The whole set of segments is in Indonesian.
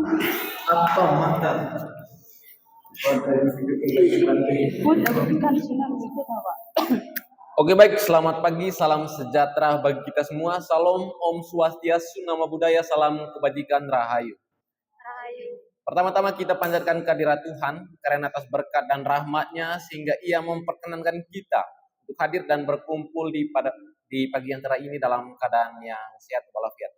Apa mantan? Oke baik, selamat pagi, salam sejahtera bagi kita semua. Salam Om Swastiastu, Nama Budaya, salam kebajikan, Rahayu. Pertama-tama kita panjatkan kehadirat Tuhan karena atas berkat dan rahmat-Nya sehingga Ia memperkenankan kita untuk hadir dan berkumpul di pagi yang cerah ini dalam keadaan yang sehat walafiat.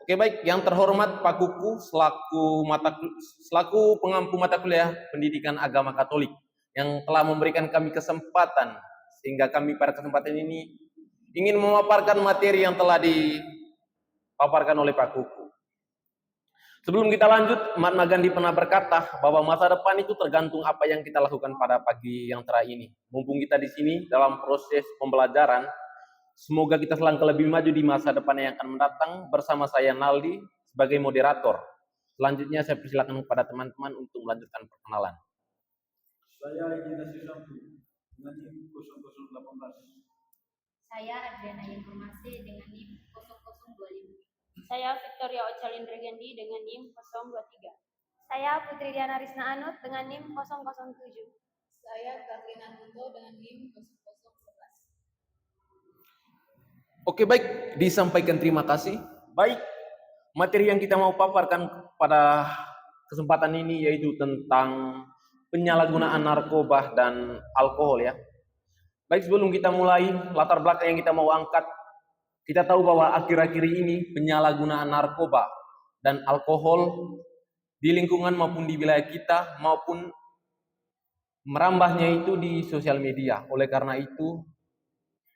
Oke baik, yang terhormat Pak Kuku selaku pengampu mata kuliah Pendidikan Agama Katolik yang telah memberikan kami kesempatan sehingga kami pada kesempatan ini ingin memaparkan materi yang telah dipaparkan oleh Pak Kuku. Sebelum kita lanjut, Mahatma Gandhi pernah berkata bahwa masa depan itu tergantung apa yang kita lakukan pada pagi yang cerah ini. Mumpung kita di sini dalam proses pembelajaran, semoga kita selangkah lebih maju di masa depan yang akan mendatang bersama saya Naldi sebagai moderator. Selanjutnya saya persilakan kepada teman-teman untuk melanjutkan perkenalan. Saya Ignas Susampu dengan NIM 0018. Saya Adriana Informasi dengan NIM 0025. Saya Victoria Ocalin Regendi dengan NIM 023. Saya Putri Diana Risna Anut dengan NIM 007. Saya Katrina Kunto dengan NIM 0011. Oke baik, disampaikan terima kasih. Baik, materi yang kita mau paparkan pada kesempatan ini yaitu tentang penyalahgunaan narkoba dan alkohol ya. Baik, sebelum kita mulai, latar belakang yang kita mau angkat, kita tahu bahwa akhir-akhir ini penyalahgunaan narkoba dan alkohol di lingkungan maupun di wilayah kita maupun merambahnya itu di sosial media. Oleh karena itu,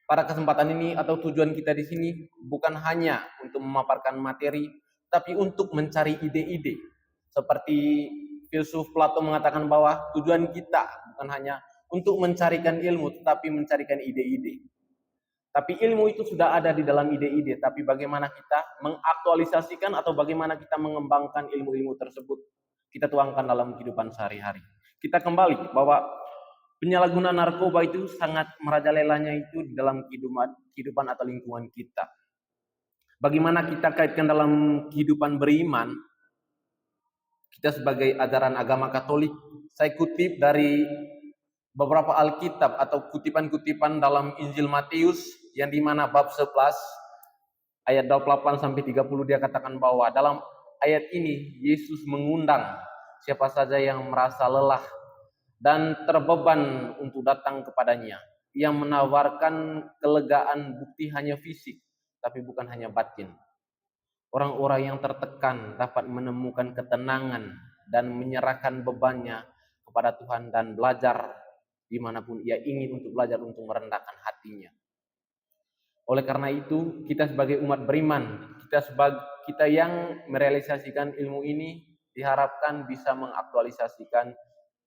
pada kesempatan ini atau tujuan kita di sini bukan hanya untuk memaparkan materi, tapi untuk mencari ide-ide. Seperti filsuf Plato mengatakan bahwa tujuan kita bukan hanya untuk mencarikan ilmu, tetapi mencarikan ide-ide. Tapi ilmu itu sudah ada di dalam ide-ide, tapi bagaimana kita mengaktualisasikan atau bagaimana kita mengembangkan ilmu-ilmu tersebut, kita tuangkan dalam kehidupan sehari-hari. Kita kembali bahwa penyalahgunaan narkoba itu sangat merajalelanya itu di dalam kehidupan atau lingkungan kita. Bagaimana kita kaitkan dalam kehidupan beriman, kita sebagai ajaran agama Katolik, saya kutip dari beberapa Alkitab atau kutipan-kutipan dalam Injil Matius yang dimana bab 11 ayat 28 sampai 30 dia katakan bahwa dalam ayat ini Yesus mengundang siapa saja yang merasa lelah dan terbeban untuk datang kepadanya. Yang menawarkan kelegaan bukti hanya fisik tapi bukan hanya batin. Orang-orang yang tertekan dapat menemukan ketenangan dan menyerahkan bebannya kepada Tuhan dan belajar dimanapun ia ingin untuk belajar untuk merendahkan hatinya. Oleh karena itu, kita sebagai umat beriman, kita yang merealisasikan ilmu ini diharapkan bisa mengaktualisasikan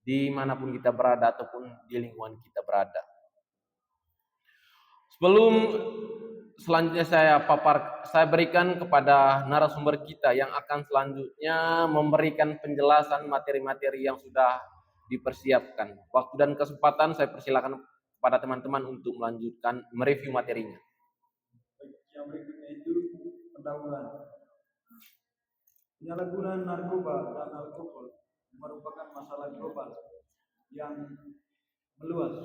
dimanapun kita berada ataupun di lingkungan kita berada. Sebelum selanjutnya saya berikan kepada narasumber kita yang akan selanjutnya memberikan penjelasan materi-materi yang sudah dipersiapkan. Waktu dan kesempatan saya persilakan kepada teman-teman untuk melanjutkan mereview materinya. Yang berikutnya itu pendahuluan. Penyalahgunaan narkoba dan alkohol merupakan masalah global yang meluas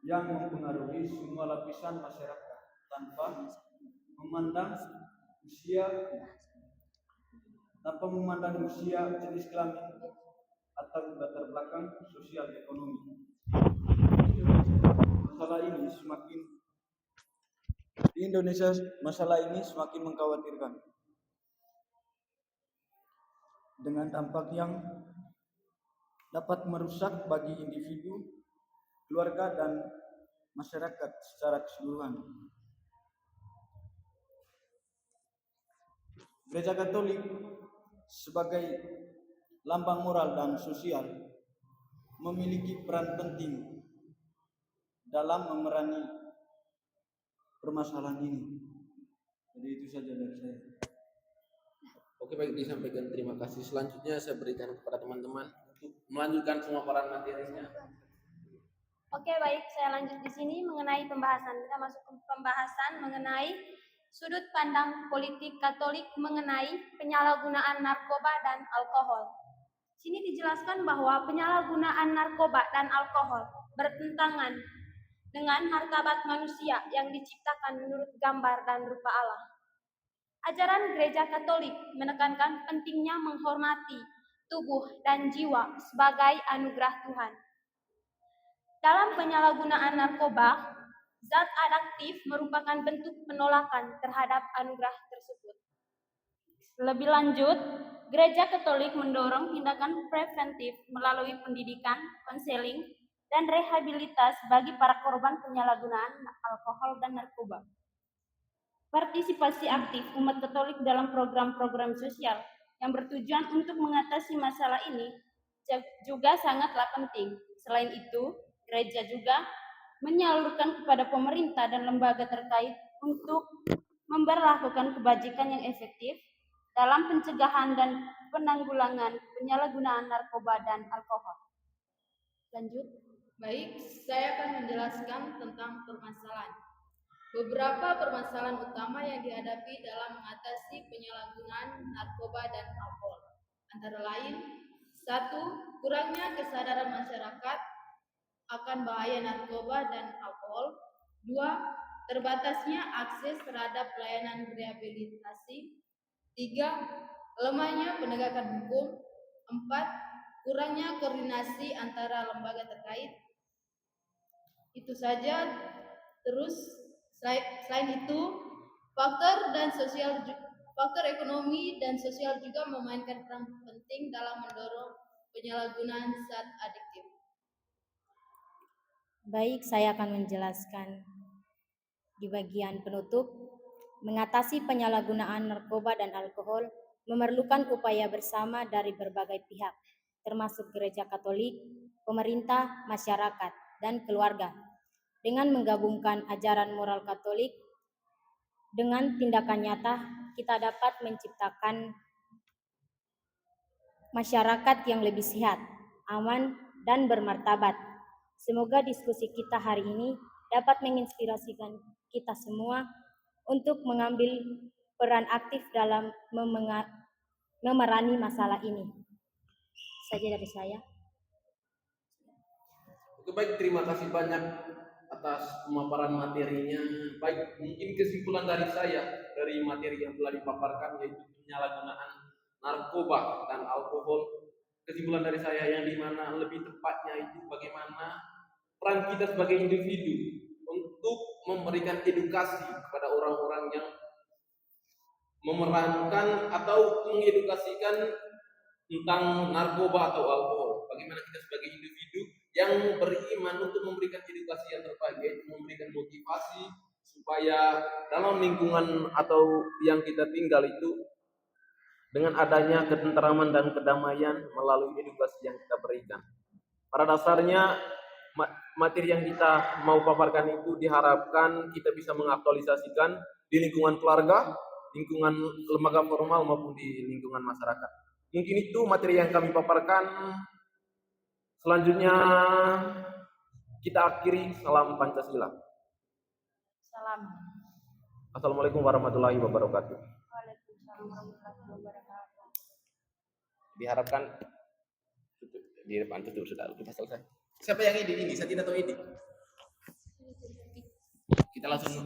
yang mempengaruhi semua lapisan masyarakat tanpa memandang usia, jenis kelamin atau latar belakang sosial ekonomi. Di Indonesia masalah ini semakin mengkhawatirkan dengan dampak yang dapat merusak bagi individu, keluarga dan masyarakat secara keseluruhan. Gereja Katolik sebagai lambang moral dan sosial memiliki peran penting dalam memerangi permasalahan ini. Jadi itu saja dari saya. Oke baik, disampaikan terima kasih. Selanjutnya saya berikan kepada teman-teman untuk melanjutkan semua peran materinya. Oke baik, saya lanjut di sini mengenai pembahasan. Kita masuk ke pembahasan mengenai Sudut pandang politik Katolik mengenai penyalahgunaan narkoba dan alkohol. Sini dijelaskan bahwa penyalahgunaan narkoba dan alkohol bertentangan dengan martabat manusia yang diciptakan menurut gambar dan rupa Allah. Ajaran Gereja Katolik menekankan pentingnya menghormati tubuh dan jiwa sebagai anugerah Tuhan. Dalam penyalahgunaan narkoba, zat adiktif merupakan bentuk penolakan terhadap anugerah tersebut. Lebih lanjut, Gereja Katolik mendorong tindakan preventif melalui pendidikan, konseling, dan rehabilitas bagi para korban penyalahgunaan alkohol dan narkoba. Partisipasi aktif umat Katolik dalam program-program sosial yang bertujuan untuk mengatasi masalah ini juga sangatlah penting. Selain itu, gereja juga menyalurkan kepada pemerintah dan lembaga terkait untuk memberlakukan kebajikan yang efektif dalam pencegahan dan penanggulangan penyalahgunaan narkoba dan alkohol. Lanjut. Baik, saya akan menjelaskan tentang permasalahan. Beberapa permasalahan utama yang dihadapi dalam mengatasi penyalahgunaan narkoba dan alkohol. Antara lain, 1. Kurangnya kesadaran masyarakat akan bahaya narkoba dan alkohol. 2. Terbatasnya akses terhadap pelayanan rehabilitasi. 3. Lemahnya penegakan hukum. 4. Kurangnya koordinasi antara lembaga terkait. Itu saja. Terus selain itu, faktor ekonomi dan sosial juga memainkan peran penting dalam mendorong penyalahgunaan zat adiktif. Baik, saya akan menjelaskan di bagian penutup. Mengatasi penyalahgunaan narkoba dan alkohol memerlukan upaya bersama dari berbagai pihak, termasuk Gereja Katolik, pemerintah, masyarakat, dan keluarga. Dengan menggabungkan ajaran moral Katolik dengan tindakan nyata, kita dapat menciptakan masyarakat yang lebih sehat, aman, dan bermartabat. Semoga diskusi kita hari ini dapat menginspirasikan kita semua untuk mengambil peran aktif dalam memerangi masalah ini. Saja dari saya. Oke, baik, terima kasih banyak atas pemaparan materinya. Baik, mungkin kesimpulan dari saya dari materi yang telah dipaparkan yaitu penyalahgunaan narkoba dan alkohol. Kesimpulan dari saya yang dimana lebih tepatnya itu bagaimana peran kita sebagai individu untuk memberikan edukasi kepada orang-orang yang memerankan atau mengedukasikan tentang narkoba atau alkohol. Bagaimana kita sebagai individu yang beriman untuk memberikan edukasi yang terbaik, yaitu memberikan motivasi supaya dalam lingkungan atau yang kita tinggal itu dengan adanya ketentraman dan kedamaian melalui edukasi yang kita berikan. Pada dasarnya materi yang kita mau paparkan itu diharapkan kita bisa mengaktualisasikan di lingkungan keluarga, lingkungan lembaga formal maupun di lingkungan masyarakat. Mungkin itu materi yang kami paparkan. Selanjutnya kita akhiri salam Pancasila. Salam. Assalamualaikum warahmatullahi wabarakatuh. Waalaikumsalam warahmatullahi wabarakatuh. Diharapkan di depan tutup sudah kita selesai. Siapa yang ini? Saya tidak tahu ini. Kita langsung